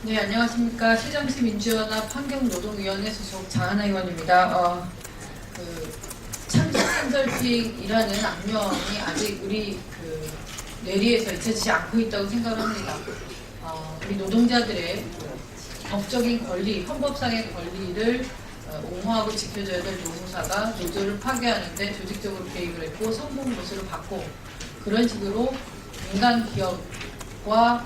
네, 안녕하십니까. 새정치민주연합 환경노동위원회 소속 장하나 의원입니다. 창조 컨설팅이라는 악명이 아직 우리 뇌리에서 잊혀지지 않고 있다고 생각합니다. 우리 노동자들의 법적인 권리, 헌법상의 권리를 옹호하고 지켜줘야 될 노조사가 노조를 파괴하는데 조직적으로 개입을 했고 성공 보수를 받고 그런 식으로 민간 기업과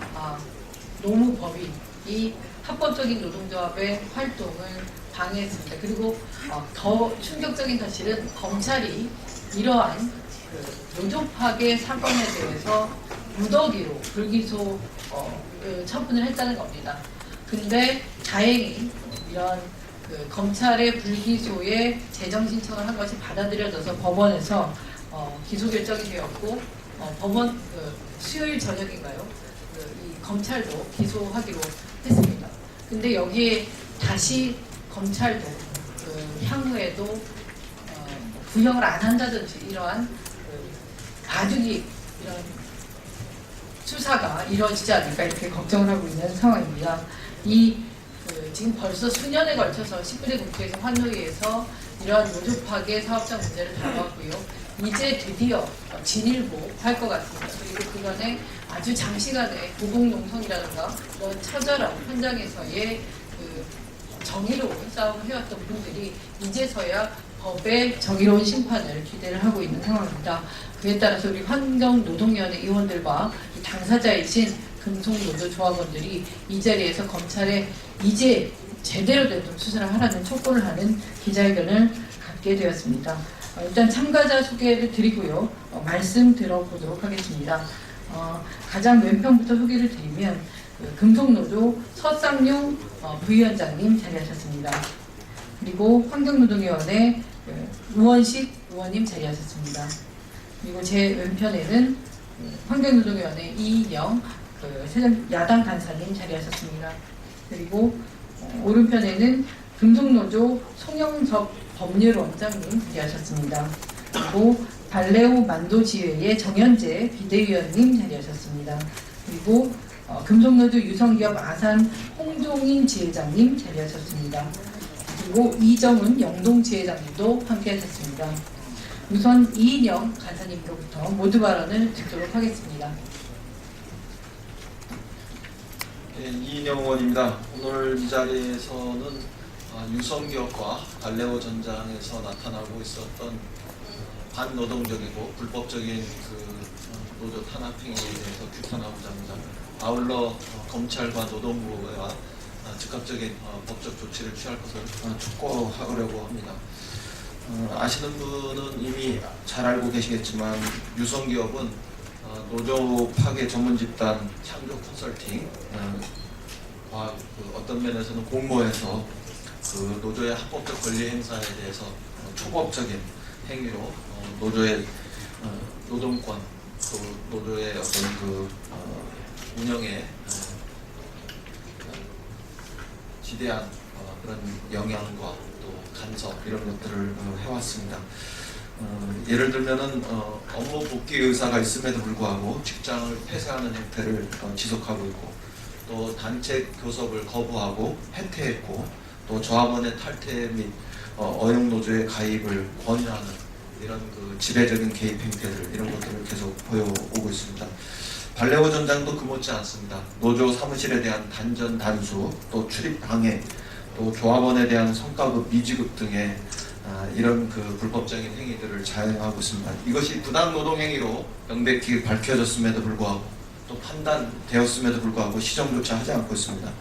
노무법인이 합법적인 노동조합의 활동을 방해했습니다. 그리고 더 충격적인 사실은 검찰이 이러한 노조 파괴 사건에 대해서 무더기로 불기소 처분을 했다는 겁니다. 근데 다행히 이런 검찰의 불기소에 재정 신청을 한 것이 받아들여져서 법원에서 기소 결정이 되었고 법원 수요일 저녁인가요? 이 검찰도 기소하기로 했습니다. 근데 여기에 다시 검찰도 향후에도 구형을 안 한다든지 이러한 바둑이 이런 수사가 이루어지지 않을까 이렇게 걱정을 하고 있는 상황입니다. 지금 벌써 수년에 걸쳐서 19대 국회에서 환노위에서 이러한 노조 파괴 사업장 문제를 다뤄왔고요. 이제 드디어 진일보할 것 같습니다. 그리고 그간에 아주 장시간에 고공농성이라든가 이런 처절한 현장에서의 정의로운 싸움을 해왔던 분들이 이제서야 법의 정의로운 심판을 기대를 하고 있는 상황입니다. 그에 따라서 우리 환경노동위원회 의원들과 당사자이신 금속노조조합원들이 이 자리에서 검찰에 이제 제대로 된 수사를 하라는 촉구를 하는 기자회견을 갖게 되었습니다. 일단 참가자 소개를 드리고요. 말씀 들어보도록 하겠습니다. 가장 왼편부터 소개를 드리면 금속노조 서쌍용 부위원장님 자리하셨습니다. 그리고 환경노동위원회 우원식 의원님 자리하셨습니다. 그리고 제 왼편에는 환경노동위원회 이인영 야당 간사님 자리하셨습니다. 그리고 오른편에는 금속노조 송영섭 법률원장님 자리하셨습니다. 그리고 발레오 만도지회의 정현재 비대위원님 자리하셨습니다. 그리고 금속노조 유성기업 아산 홍종인 지회장님 자리하셨습니다. 그리고 이정은 영동지회장님도 함께하셨습니다. 우선 이인영 간사님으로부터 모두 발언을 듣도록 하겠습니다. 네, 이인영 의원입니다. 오늘 이 자리에서는 유성기업과 발레오 전장에서 나타나고 있었던 반노동적이고 불법적인 노조 탄압 행위에 대해서 규탄하고자 합니다. 아울러 검찰과 노동부가 즉각적인 법적 조치를 취할 것을 촉구하려고 합니다. 아시는 분은 이미 잘 알고 계시겠지만 유성기업은 노조 파괴 전문 집단 창조 컨설팅 어떤 면에서는 공모해서 노조의 합법적 권리 행사에 대해서 초법적인 행위로 노조의 노동권 또 노조의 어떤 운영에 지대한 그런 영향과 또 간섭 이런 것들을 해왔습니다. 예를 들면은 업무 복귀 의사가 있음에도 불구하고 직장을 폐쇄하는 형태를 지속하고 있고 또 단체 교섭을 거부하고 해태했고 또 조합원의 탈퇴 및 어용노조의 가입을 권유하는 이런 지배적인 개입 행태들 이런 것들을 계속 보여오고 있습니다. 발레오 전장도 금없지 않습니다. 노조 사무실에 대한 단전 단수, 또 출입 방해, 또 조합원에 대한 성과급 미지급 등의 이런 불법적인 행위들을 자행하고 있습니다. 이것이 부당 노동 행위로 명백히 밝혀졌음에도 불구하고 또 판단되었음에도 불구하고 시정조차 하지 않고 있습니다.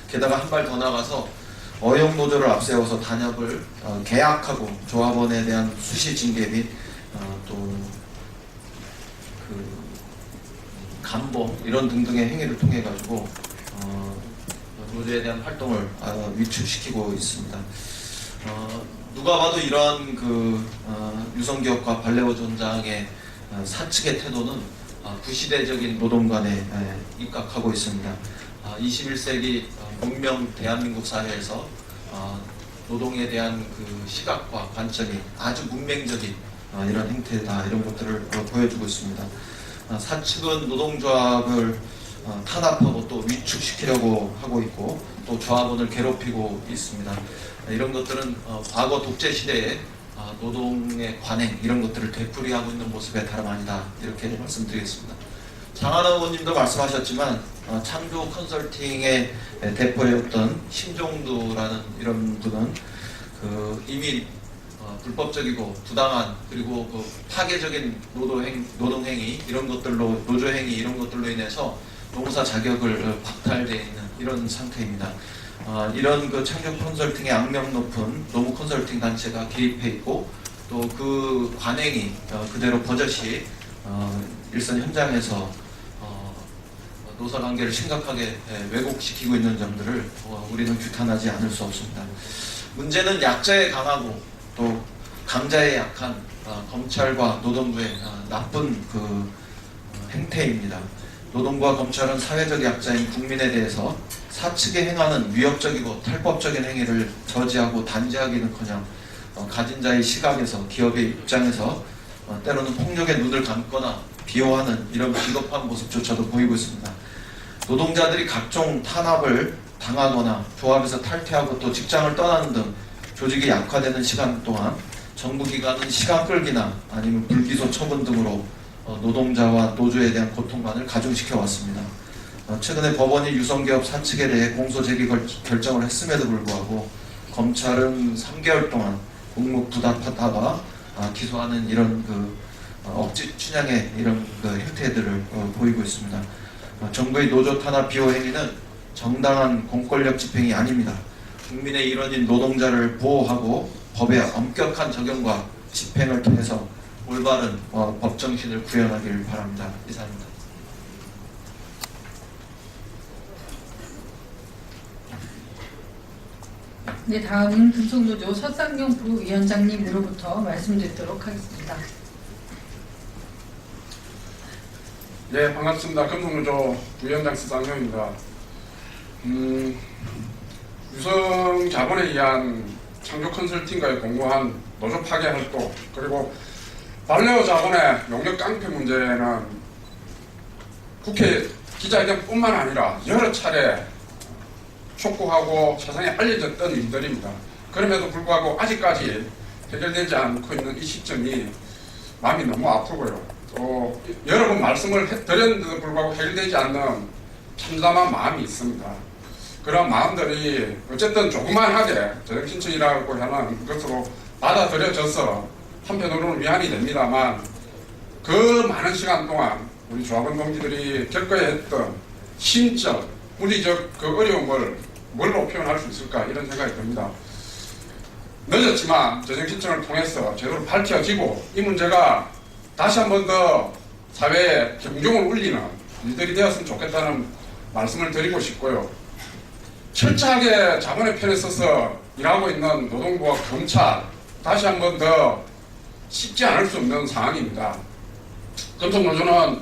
게다가 한 발 더 나가서 어용 노조를 앞세워서 단협을 계약하고 조합원에 대한 수시 징계 및 또 감봉 이런 등등의 행위를 통해 가지고 노조에 대한 활동을 위축시키고 있습니다. 누가 봐도 이러한 유성기업과 발레오 전장의 사측의 태도는 구시대적인 노동관에 입각하고 있습니다. 21세기 문명 대한민국 사회에서 노동에 대한 시각과 관점이 아주 문맹적인 이런 행태다 이런 것들을 보여주고 있습니다. 사측은 노동조합을 탄압하고 또 위축시키려고 하고 있고 또 조합원을 괴롭히고 있습니다. 이런 것들은 과거 독재 시대에 노동의 관행 이런 것들을 되풀이하고 있는 모습에 다름 아니다 이렇게 말씀드리겠습니다. 장하나 의원님도 말씀하셨지만 창조 컨설팅의 대표였던 심종두라는 이런 분은 이미 불법적이고 부당한 그리고 파괴적인 노동행위 이런 것들로 노조행위 이런 것들로 인해서 노무사 자격을 박탈되어 있는 이런 상태입니다. 이런 창조 컨설팅의 악명 높은 노무 컨설팅 단체가 개입해 있고 또 그 관행이 그대로 버젓이 일선 현장에서 노사관계를 심각하게 왜곡시키고 있는 점들을 우리는 규탄하지 않을 수 없습니다. 문제는 약자에 강하고 또 강자에 약한 검찰과 노동부의 나쁜 행태입니다. 노동부와 검찰은 사회적 약자인 국민에 대해서 사측에 행하는 위협적이고 탈법적인 행위를 저지하고 단죄하기는커녕 가진 자의 시각에서 기업의 입장에서 때로는 폭력에 눈을 감거나 비호하는 이런 비겁한 모습조차도 보이고 있습니다. 노동자들이 각종 탄압을 당하거나 조합에서 탈퇴하고 또 직장을 떠나는 등 조직이 약화되는 시간 동안 정부 기관은 시간 끌기나 아니면 불기소 처분 등으로 노동자와 노조에 대한 고통만을 가중시켜 왔습니다. 최근에 법원이 유성기업 사측에 대해 공소 제기 결정을 했음에도 불구하고 검찰은 3개월 동안 묵묵부답하다가 기소하는 이런 억지 춘향의 이런 행태들을 보이고 있습니다. 정부의 노조 탄압 비호 행위는 정당한 공권력 집행이 아닙니다. 국민의 일원인 노동자를 보호하고 법의 엄격한 적용과 집행을 통해서 올바른 법 정신을 구현하길 바랍니다. 이상입니다. 네, 다음은 금속노조 서상용 부위원장님으로부터 말씀드리도록 하겠습니다. 네, 반갑습니다. 금속노조 부위원장 서상용입니다. 유성 자본에 의한 창조 컨설팅과의 공고한 노조 파괴 활동 그리고 발레오 자본의 용역 깡패 문제는 국회 기자회견뿐만 아니라 여러 차례 촉구하고 세상에 알려졌던 일들입니다. 그럼에도 불구하고 아직까지 해결되지 않고 있는 이 시점이 마음이 너무 아프고요. 또 여러 번 말씀을 드렸는데도 불구하고 해결되지 않는 참담한 마음이 있습니다. 그런 마음들이 어쨌든 조그만하게 재정신청이라고 하는 것으로 받아들여져서 한편으로는 위안이 됩니다만 그 많은 시간 동안 우리 조합원 동지들이 겪어야 했던 심적, 물리적 그 어려움을 뭘로 표현할 수 있을까 이런 생각이 듭니다. 늦었지만 재정신청을 통해서 제대로 밝혀지고 이 문제가 다시 한 번 더 사회에 경종을 울리는 일들이 되었으면 좋겠다는 말씀을 드리고 싶고요. 철저하게 자본의 편에 서서 일하고 있는 노동부와 검찰 다시 한 번 더 쉽지 않을 수 없는 상황입니다. 금속노조는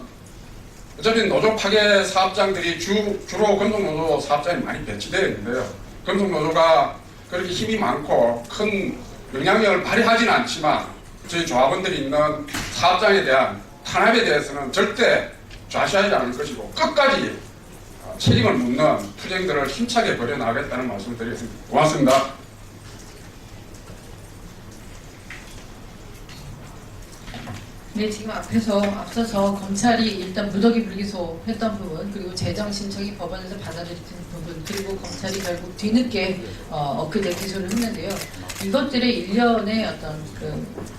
어차피 노조 파괴 사업장들이 주로 금속노조 사업장이 많이 배치되어 있는데요. 금속노조가 그렇게 힘이 많고 큰 영향력을 발휘하지는 않지만 저희 조합원들이 있는 사업장에 대한 탄압에 대해서는 절대 좌시하지 않을 것이고 끝까지 책임을 묻는 투쟁들을 힘차게 벌여나가겠다는 말씀을 드리겠습니다. 고맙습니다. 네, 지금 앞서서 검찰이 일단 무더기 불기소 했던 부분, 그리고 재정 신청이 법원에서 받아들인 부분, 그리고 검찰이 결국 뒤늦게 엊그제 기소를 했는데요. 이것들의 일련의 어떤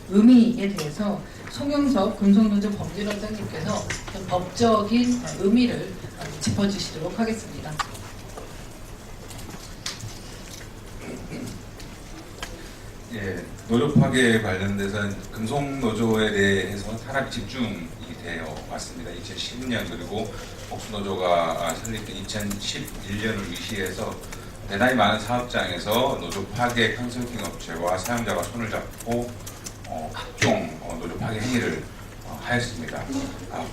의미에 대해서 송영석 금속노조 범죄원장님께서 법적인 의미를 짚어주시도록 하겠습니다. 예, 노조 파괴에 관련돼서는 금속노조에 대해서 탄압 집중이 되어 왔습니다. 2010년 그리고 복수노조가 설립된 2011년을 위시해서 대단히 많은 사업장에서 노조 파괴 컨설팅 업체와 사용자가 손을 잡고 각종 노조 파괴 행위를 하였습니다.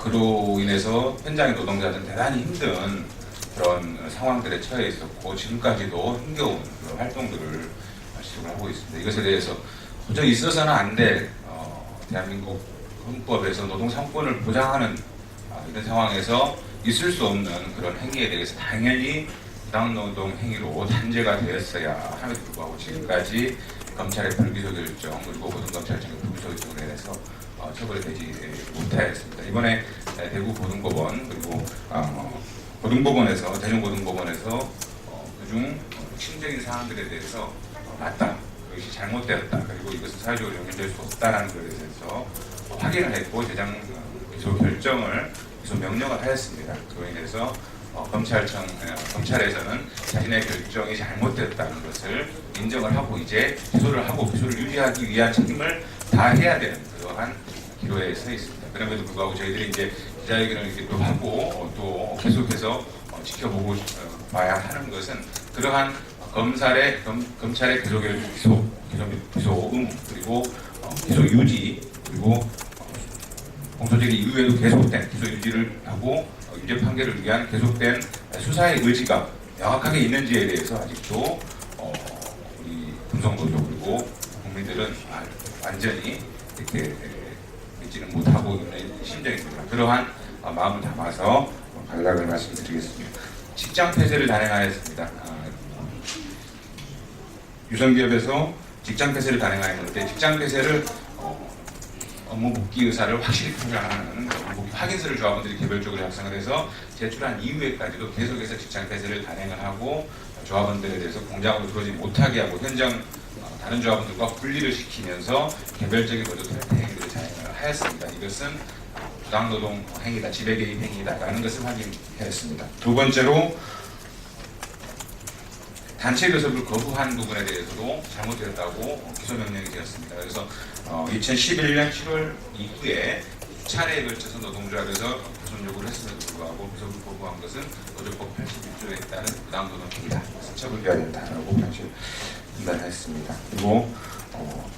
그로 인해서 현장의 노동자들은 대단히 힘든 그런 상황들에 처해 있었고 지금까지도 힘겨운 그런 활동들을 지속을 하고 있습니다. 이것에 대해서 도저히 있어서는 안 될 대한민국 헌법에서 노동 3권을 보장하는 이런 상황에서 있을 수 없는 그런 행위에 대해서 당연히 부당노동 행위로 단죄가 되었어야 함에도 불구하고 지금까지 검찰의 불기소 결정 그리고 고등검찰청의 불기소 결정에 대해서 처벌되지 못하였습니다. 이번에 대구 고등법원 그리고 고등법원에서 대전고등법원에서 그중 심적인 사항들에 대해서 맞다, 그것이 잘못되었다, 그리고 이것은 사회적으로 용인될 수 없다라는 것에 대해서 확인을 했고 재장 기소 결정을 기소 명령을 하였습니다. 그로 인해서 검찰에서는 자신의 결정이 잘못됐다는 것을 인정을 하고 이제 기소를 유지하기 위한 책임을 다해야 되는 그러한 기로에 서 있습니다. 그럼에도 불구하고 저희들이 이제 기자회견을 이렇게 또 하고 또 계속해서 지켜보고 봐야 하는 것은 그러한 검찰의 기소 의무 그리고 기소 유지 그리고 공소제기 이후에도 계속된 기소 유지를 하고 유죄 판결을 위한 계속된 수사의 의지가 명확하게 있는지에 대해서 아직도 우리 금속노조 그리고 국민들은 완전히 이렇게 믿지는 못하고 있는 심정입니다. 그러한 마음을 담아서 간략을 말씀드리겠습니다. 직장 폐쇄를 단행하였습니다. 유성기업에서 직장 폐쇄를 단행하였는데 직장 폐쇄를 업무 복귀 의사를 확실히 표명하는 복귀 확인서를 조합원들이 개별적으로 작성을 해서 제출한 이후에까지도 계속해서 직장 폐쇄를 단행을 하고 조합원들에 대해서 공장으로 들어오지 못하게 하고 현장 다른 조합원들과 분리를 시키면서 개별적인 노조 탈퇴 행위를 자행을 하였습니다. 이것은 부당노동 행위다, 지배개입 행위다라는 것을 확인하였습니다. 두 번째로 단체 교섭을 거부한 부분에 대해서도 잘못되었다고 기소 명령이 되었습니다. 그래서 2011년 7월 이후에 차례에 걸쳐서 노동조합에서 교섭 요구를 했음에도 불구하고 교섭을 거부한 것은 노조법 81조에 따른 부당노동 행위다. 처벌해야 된다라고 판단했습니다. 그리고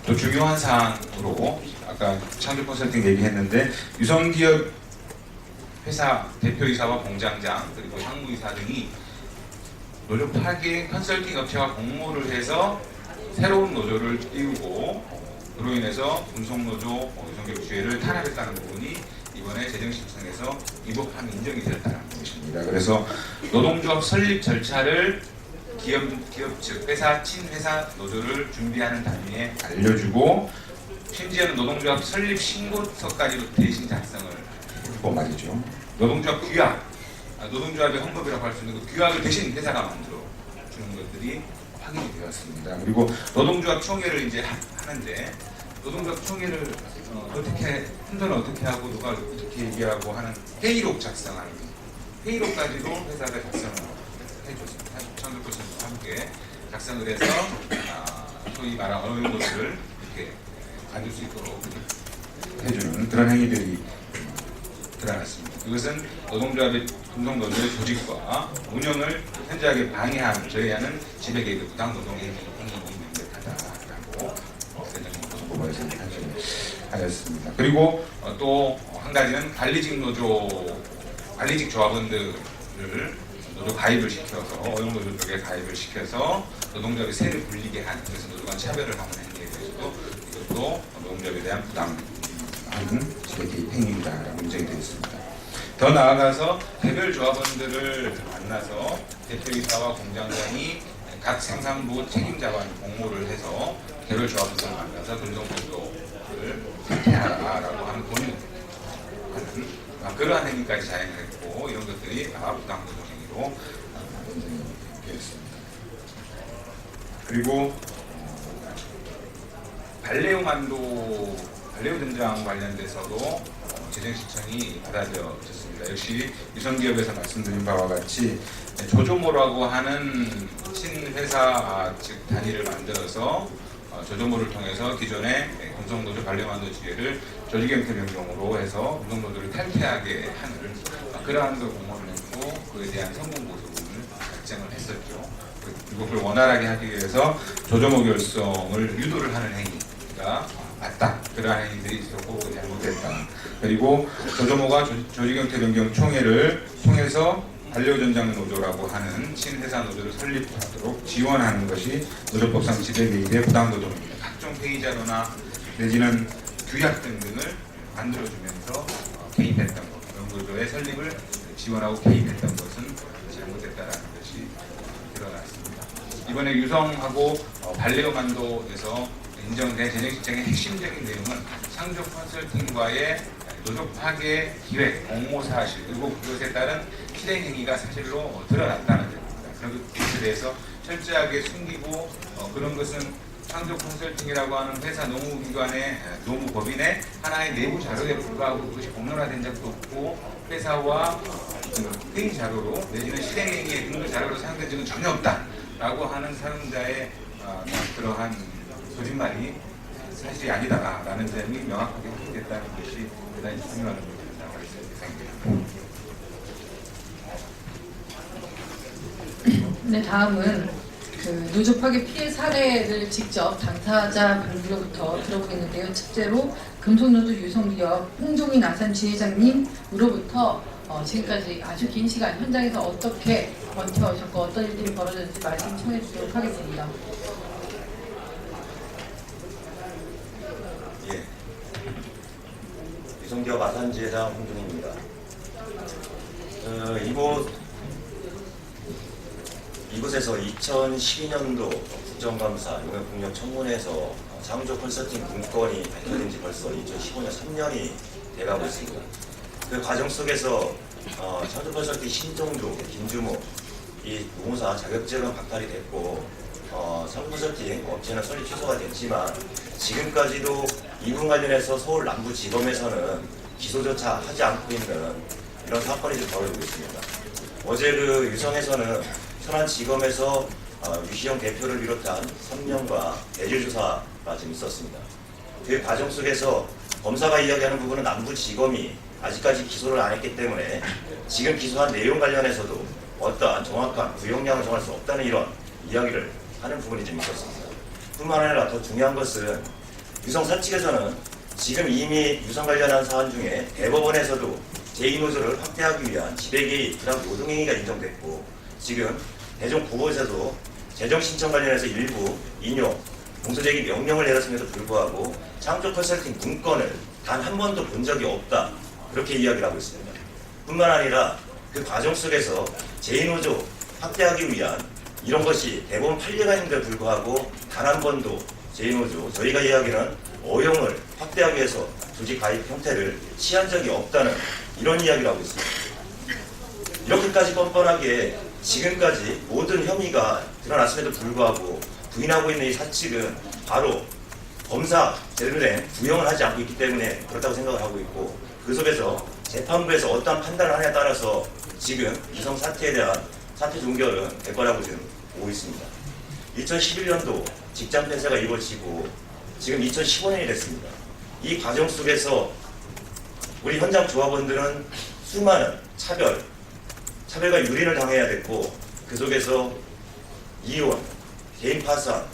또 중요한 사항으로 아까 창조 컨설팅 얘기했는데 유성기업 회사 대표이사와 공장장 그리고 상무이사 등이 노조 파괴 컨설팅 업체와 공모를 해서 새로운 노조를 띄우고 그로 인해서 금속노조 유성기업 주회를 탄압했다는 부분이 이번에 재정신청에서 위법함이 인정이 되었다는 것입니다. 그래서 노동조합 설립 절차를 기업 측 회사 친회사 노조를 준비하는 단위에 알려주고 심지어는 노동조합 설립 신고서까지도 대신 작성을 했고 말이죠. 노동조합 규약, 노동조합의 헌법이라고 할 수 있는 그 규약을 대신 회사가 만들어 주는 것들이 확인이 되었습니다. 그리고 노동조합 총회를 이제 하는데 노동조합 총회를 어떻게 혼자는 어떻게 하고 누가 어떻게 얘기하고 하는 회의록 작성하는 회의록까지도 회사가 작성을 해줬습니다. 창조부선과 함께 작성을 해서 소위 말한 어느 것을 이렇게 가질 수 있도록 해주는 그런 행위들이 드러났습니다. 이것은 노동조합의 금속노조의 조직과 운영을 현저하게 방해하는 저해하는 지배개입 부당노동 행위이 명백하다라고 고소고발에서 하였습니다. 그리고 또 한 가지는 관리직 조합원들을 노조 가입을 시켜서 어용노조 쪽에 가입을 시켜서 노동조합의 세를 불리게 하는 그래서 노조 간 차별을 하는 행위에 대해서도 이것도 노동조합에 대한 부당한 지배개입 행위다라고 인정이 되어 있습니다. 더 나아가서 개별 조합원들을 만나서 대표이사와 공장장이 각 생산부 책임자와 공모를 해서 개별 조합원들을 만나서 금속노조를 탈퇴하라고 하는 권유하는 그러한 행위까지 자행을 했고 이런 것들이 부당노동 행위로 인정이 되었습니다. 그리고 발레오 전장 관련돼서도 재정신청이 받아들여졌습니다. 역시 유성기업에서 말씀드린 바와 같이 조조모라고 하는 친회사 측 단위를 만들어서 조조모를 통해서 기존의 금속노조 발레만도 지회를 조직형태 명령으로 해서 금속노조를 탈퇴하게 하는 그러한 걸 공모를 했고 그에 대한 성공 보수를 작성을 했었죠. 그리고 그걸 원활하게 하기 위해서 조조모 결성을 유도를 하는 행위가 맞다. 그러한 행위들이 있었고 잘못됐다. 그리고 조조모가 조직형태 변경 총회를 통해서 반려전장 노조라고 하는 친회사 노조를 설립하도록 지원하는 것이 노조법상 지배개입의 부당노동입니다. 각종 회의자료나 내지는 규약 등을 만들어주면서 개입했던 것, 노조의 설립을 지원하고 개입했던 것은 잘못됐다라는 것이 드러났습니다. 이번에 유성하고 발레오만도에서 인정된 재정신청의 핵심적인 내용은 창조 컨설팅과의 노조 파괴 기획, 공모 사실 그리고 그것에 따른 실행 행위가 사실로 드러났다는 점입니다. 그런 것에 대해서 철저하게 숨기고 그런 것은 창조 컨설팅이라고 하는 회사 노무기관의 노무법인의 하나의 내부 자료에 불과하고 그것이 공론화된 적도 없고 회사와 회의 자료로 내지는 실행 행위의 근거 자료로 사용된 적은 전혀 없다라고 하는 사용자의 그러한 거짓말이 사실이 아니다라는 점이 명확하게 확인됐다는 것이 대단히 중요한 부분이라고 할 수 있습니다. 네, 다음은 그 노조 파괴 피해 사례를 직접 당사자 분으로부터 들어보겠는데요. 첫째로 금속노조 유성기업 홍종인 아산 지회장님으로부터 지금까지 아주 긴 시간 현장에서 어떻게 버텨오셨고 어떤 일들이 벌어졌는지 말씀 청해 주도록 하겠습니다. 예. 유성기업 아산 지회장 홍종인입니다. 이곳에서 2012년도 국정감사 용역폭력 청문회에서 창조 컨설팅 문건이 발표된 지 벌써 2015년 3년이 돼가고 있습니다. 그 과정 속에서 창조 컨설팅 신종주, 김주모 이 노무사 자격증은 박탈이 됐고 창조 컨설팅 업체는 설립 취소가 됐지만 지금까지도 이 부분 관련해서 서울 남부지검에서는 기소조차 하지 않고 있는 이런 사건이 좀 벌어지고 있습니다. 어제 그 유성에서는 천안지검에서 유시영 대표를 비롯한 3명과 대질 조사가 좀 있었습니다. 그 과정 속에서 검사가 이야기하는 부분은 남부지검이 아직까지 기소를 안 했기 때문에 지금 기소한 내용 관련해서도 어떠한 정확한 구형량을 정할 수 없다는 이런 이야기를 하는 부분이 좀 있었습니다. 뿐만 아니라 더 중요한 것은 유성사 측에서는 지금 이미 유성 관련한 사안 중에 대법원에서도 제2노조를 확대하기 위한 지배개입, 부당 노동행위가 인정됐고 지금 대전 고법에서도 재정 신청 관련해서 일부 인용, 공소제기 명령을 내렸음에도 불구하고 창조 컨설팅 문건을 단 한 번도 본 적이 없다 그렇게 이야기를 하고 있습니다. 뿐만 아니라 그 과정 속에서 제2노조 확대하기 위한 이런 것이 대법원 판례가 있는데 불구하고 단 한 번도 제2노조 저희가 이야기하는 어용을 확대하기 위해서 조직 가입 형태를 취한 적이 없다는 이런 이야기를 하고 있습니다. 이렇게까지 뻔뻔하게 지금까지 모든 혐의가 드러났음에도 불구하고 부인하고 있는 이 사측은 바로 검사 제대로 된 구형을 하지 않고 있기 때문에 그렇다고 생각을 하고 있고 그 속에서 재판부에서 어떠한 판단을 하냐에 따라서 지금 유성 사태에 대한 사태 종결은 될 거라고 지금 보고 있습니다. 2011년도 직장 폐쇄가 이루어지고 지금 2015년이 됐습니다. 이 과정 속에서 우리 현장 조합원들은 수많은 차별과 유린을 당해야 됐고 그 속에서 이혼, 개인 파산,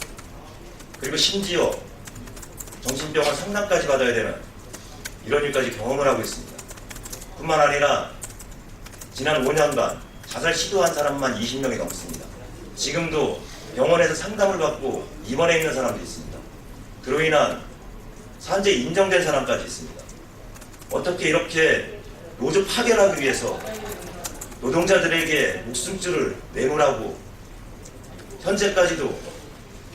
그리고 심지어 정신병원 상담까지 받아야 되는 이런 일까지 경험을 하고 있습니다. 뿐만 아니라 지난 5년간 자살 시도한 사람만 20명이 넘습니다. 지금도 병원에서 상담을 받고 입원해 있는 사람도 있습니다. 그로 인한 산재 인정된 사람까지 있습니다. 어떻게 이렇게 노조 파괴를 하기 위해서 노동자들에게 목숨줄을 내놓으라고 현재까지도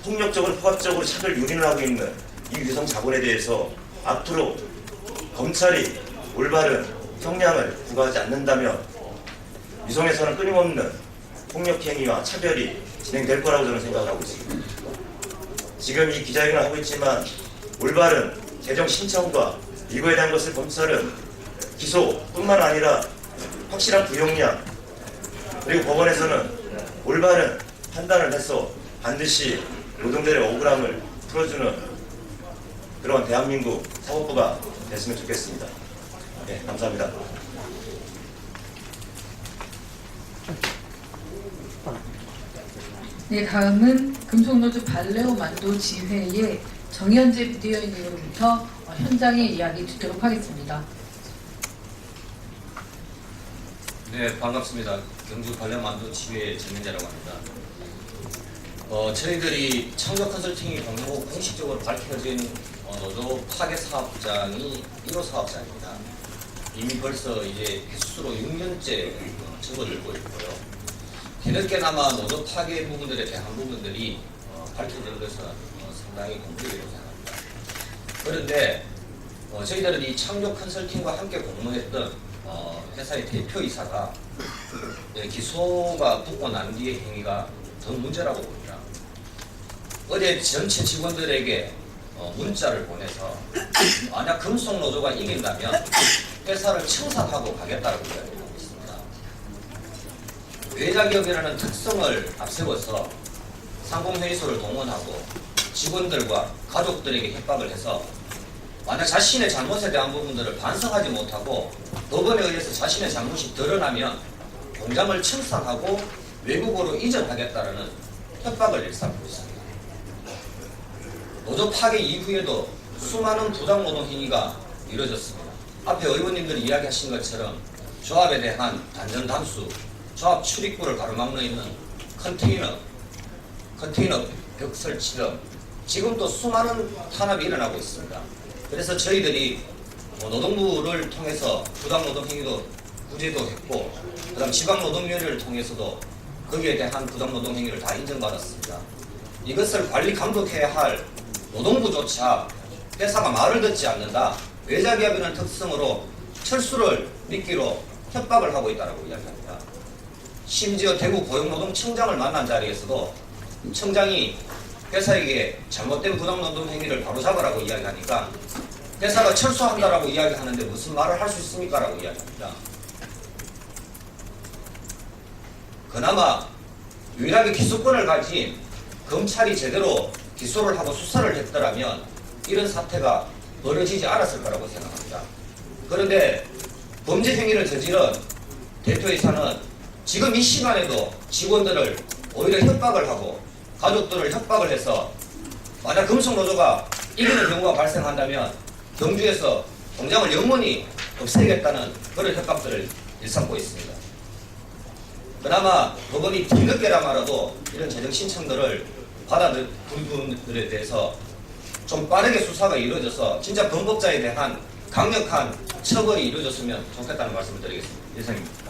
폭력적으로 포괄적으로 차별 유린을 하고 있는 이 유성 자본에 대해서 앞으로 검찰이 올바른 형량을 부과하지 않는다면 유성에서는 끊임없는 폭력행위와 차별이 진행될 거라고 저는 생각을 하고 있습니다. 지금 이 기자회견을 하고 있지만 올바른 재정 신청과 이거에 대한 것을 검찰은 기소뿐만 아니라 확실한 구형량 그리고 법원에서는 올바른 판단을 해서 반드시 노동자의 억울함을 풀어주는 그런 대한민국 사법부가 됐으면 좋겠습니다. 네, 감사합니다. 네, 다음은 금속노조 발레오만도 지회의 정현재 비대위원님으로부터 현장의 이야기 듣도록 하겠습니다. 네, 반갑습니다. 경주 발레오만도 지회 정현재라고 합니다. 저희들이 창조 컨설팅이 공식적으로 밝혀진 노조 파괴 사업장이 1호 사업장입니다. 이미 벌써 이제 횟수로 6년째 접어들고 있고요. 뒤늦게나마 노조 파괴 부분들에 대한 부분들이 밝혀진 것은 상당히 공교롭다고 생각합니다. 그런데 저희들은 이 창조 컨설팅과 함께 공모했던 회사의 대표이사가 기소가 붙고 난 뒤의 행위가 더 문제라고 봅니다. 어제 전체 직원들에게 문자를 보내서 만약 금속노조가 이긴다면 회사를 청산하고 가겠다고 이야기하고 있습니다. 외자기업이라는 특성을 앞세워서 상공회의소를 동원하고 직원들과 가족들에게 협박을 해서 만약 자신의 잘못에 대한 부분들을 반성하지 못하고 법원에 의해서 자신의 잘못이 드러나면 공장을 청산하고 외국으로 이전하겠다는 협박을 일삼고 있습니다. 노조 파괴 이후에도 수많은 부당노동 행위가 이루어졌습니다. 앞에 의원님들이 이야기하신 것처럼 조합에 대한 단전단수, 조합 출입구를 가로막는 있는 컨테이너 벽 설치 등 지금도 수많은 탄압이 일어나고 있습니다. 그래서 저희들이 노동부를 통해서 부당노동 행위도 구제도 했고 그다음 지방노동위원회를 통해서도 거기에 대한 부당노동 행위를 다 인정받았습니다. 이것을 관리 감독해야 할 노동부조차 회사가 말을 듣지 않는다. 외자기업이라는 특성으로 철수를 미끼로 협박을 하고 있다고 이야기합니다. 심지어 대구 고용노동청장을 만난 자리에서도 청장이 회사에게 잘못된 부당노동 행위를 바로잡으라고 이야기하니까 회사가 철수한다라고 이야기하는데 무슨 말을 할 수 있습니까? 라고 이야기합니다. 그나마 유일하게 기소권을 가진 검찰이 제대로 기소를 하고 수사를 했더라면 이런 사태가 벌어지지 않았을 거라고 생각합니다. 그런데 범죄 행위를 저지른 대표이사는 지금 이 시간에도 직원들을 오히려 협박을 하고 가족들을 협박을 해서 만약 금속노조가 이기는 경우가 발생한다면 경주에서 공장을 영원히 없애겠다는 그런 협박들을 일삼고 있습니다. 그나마 법원이 뒤늦게라마라도 이런 재정 신청들을 받아들인 부분들에 대해서 좀 빠르게 수사가 이루어져서 진짜 범법자에 대한 강력한 처벌이 이루어졌으면 좋겠다는 말씀을 드리겠습니다. 이상입니다.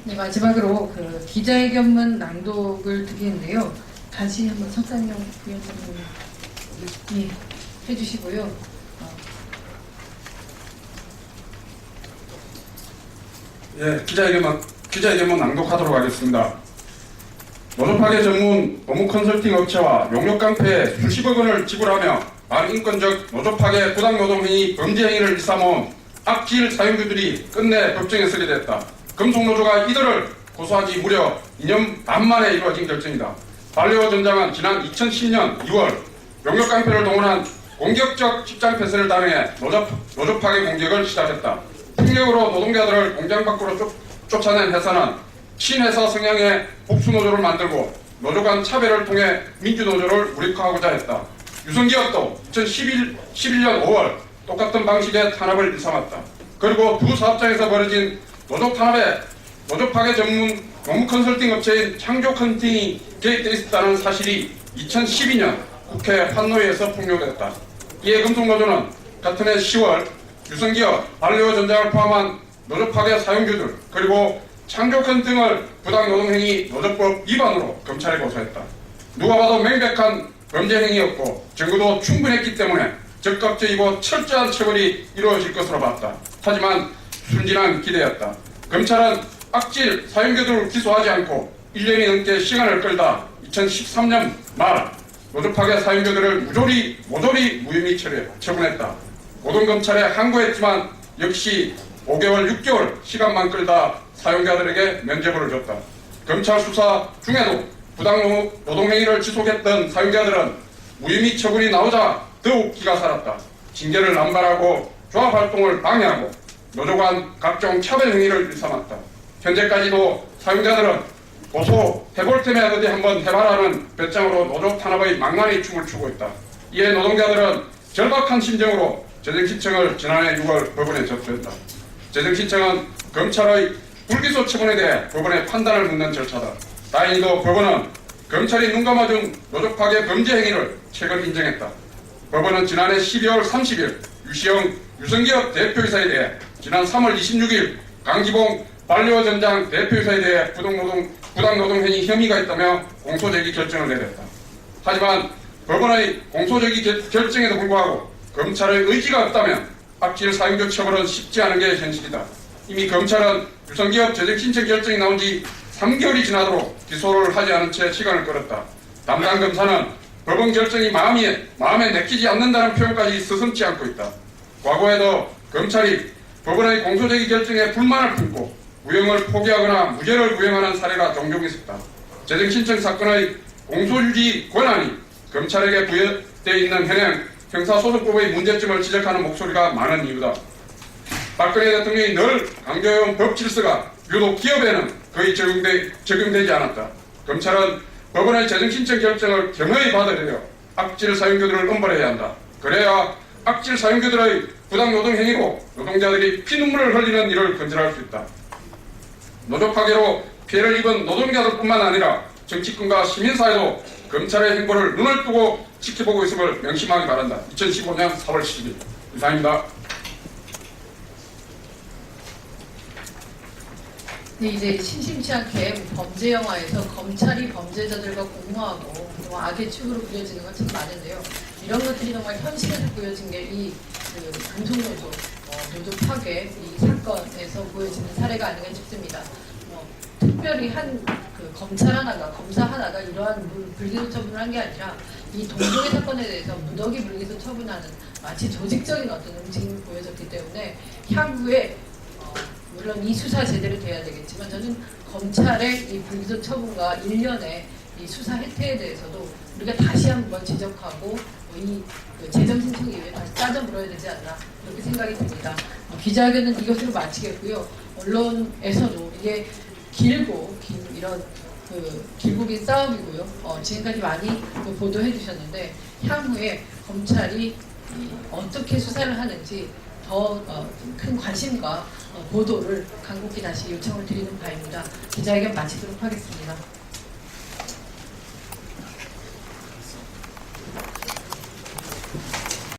네, 마지막으로 그 기자회견문 낭독을 드리는데요. 다시 한번 석상영 부위원장님이 해주시고요. 예, 기자회견문 낭독하도록 하겠습니다. 노조 파괴 전문 노무 컨설팅 업체와 용역 깡패에 수십억 원을 지불하며 반인권적 노조 파괴 부당노동행위 범죄 행위를 일삼아온 악질 사용주들이 끝내 법정에 서게 됐다. 금속노조가 이들을 고소하지 무려 2년 반 만에 이루어진 결정이다. 반려전장은 지난 2010년 2월 용역 깡패를 동원한 공격적 직장 폐쇄를 단행해 노조 파괴 공격을 시작했다. 폭력으로 노동자들을 공장 밖으로 쫓아낸 회사는 친회사 성향의 복수노조를 만들고 노조 간 차별을 통해 민주노조를 무력화하고자 했다. 유성기업도 2011년 5월 똑같은 방식의 탄압을 일삼았다. 그리고 두 사업장에서 벌어진 노조 탄압에 노조 파괴 전문 노무 컨설팅 업체인 창조 컨설팅이 개입되어 있었다는 사실이 2012년 국회 환노위에서 폭로됐다. 이에 금속노조는 같은 해 10월 유성기업, 반려전장을 포함한 노조 파괴 사용주들 그리고 창조 컨설팅을 부당노동행위 노조법 위반으로 검찰에 고소했다. 누가 봐도 명백한 범죄 행위였고 증거도 충분했기 때문에 적극적이고 철저한 처벌이 이루어질 것으로 봤다. 하지만 순진한 기대였다. 검찰은 악질 사용자들을 기소하지 않고 1년이 넘게 시간을 끌다 2013년 말 노조 파괴 사용자들을 모조리 무혐의 처분했다. 고등검찰에 항고했지만 역시 5개월, 6개월 시간만 끌다 사용자들에게 면죄부를 줬다. 검찰 수사 중에도 부당노동행위를 지속했던 사용자들은 무혐의 처분이 나오자 더욱 기가 살았다. 징계를 남발하고 조합활동을 방해하고 노조 간 각종 차별 행위를 일삼았다. 현재까지도 사용자들은 고소 해볼 테면 어디 한번 해봐라는 배짱으로 노조 탄압의 망나니 춤을 추고 있다. 이에 노동자들은 절박한 심정으로 재정신청을 지난해 6월 법원에 접수했다. 재정신청은 검찰의 불기소 처분에 대해 법원의 판단을 묻는 절차다. 다행히도 법원은 검찰이 눈 감아준 노조 파괴 범죄 행위를 최근 인정했다. 법원은 지난해 12월 30일 유시영 유성기업 대표이사에 대해 지난 3월 26일 강기봉 반려전장 대표이사에 대해 부당노동 행위 혐의가 있다며 공소제기 결정을 내렸다. 하지만 법원의 공소제기 결정에도 불구하고 검찰의 의지가 없다면 악질 사용조 처벌은 쉽지 않은 게 현실이다. 이미 검찰은 유성기업 재직신청 결정이 나온 지 3개월이 지나도록 기소를 하지 않은 채 시간을 끌었다. 담당 검사는 법원 결정이 마음에 내키지 않는다는 표현까지 서슴지 않고 있다. 과거에도 검찰이 법원의 공소제기 결정에 불만을 품고 무형을 포기하거나 무죄를 구형하는 사례가 종종 있었다. 재정신청 사건의 공소유지 권한이 검찰에게 부여되어 있는 현행 형사소송법의 문제점을 지적하는 목소리가 많은 이유다. 박근혜 대통령이 늘 강조해온 법 질서가 유독 기업에는 거의 적용되지 않았다. 검찰은 법원의 재정신청 결정을 겸허히 받아들여 악질 사용교들을 엄벌해야 한다. 그래야 악질 사용교들의 부당노동 행위로 노동자들이 피눈물을 흘리는 일을 근절할 수 있다. 노조 파괴로 피해를 입은 노동자들뿐만 아니라 정치권과 시민사회도 검찰의 행보를 눈을 뜨고 지켜보고 있음을 명심하기 바란다. 2015년 4월 10일 이상입니다. 네, 이제 심심치 않게 범죄 영화에서 검찰이 범죄자들과 공모하고 그동안 악의 축으로 그려지는 건 참 많은데요. 이런 것들이 정말 현실에서 보여진 게 이 강성노조 노조 파괴 이 사건에서 보여지는 사례가 아닌가 싶습니다. 특별히 그 검찰 하나가 검사 하나가 이러한 불기소 처분을 한 게 아니라 이 동종의 사건에 대해서 무더기 불기소 처분하는 마치 조직적인 어떤 움직임이 보여졌기 때문에 향후에 물론 이 수사 제대로 돼야 되겠지만 저는 검찰의 이 불기소 처분과 일련의 이 수사 혜택에 대해서도 우리가 다시 한번 지적하고 이 재정신청 이후에 다시 따져 물어야 되지 않나 이렇게 생각이 듭니다. 기자회견은 이것으로 마치겠고요. 언론에서도 이게 길고 긴 이런 길고 긴 싸움이고요. 지금까지 많이 보도해 주셨는데 향후에 검찰이 어떻게 수사를 하는지 더 큰 관심과 보도를 간곡히 다시 요청을 드리는 바입니다. 기자회견 마치도록 하겠습니다.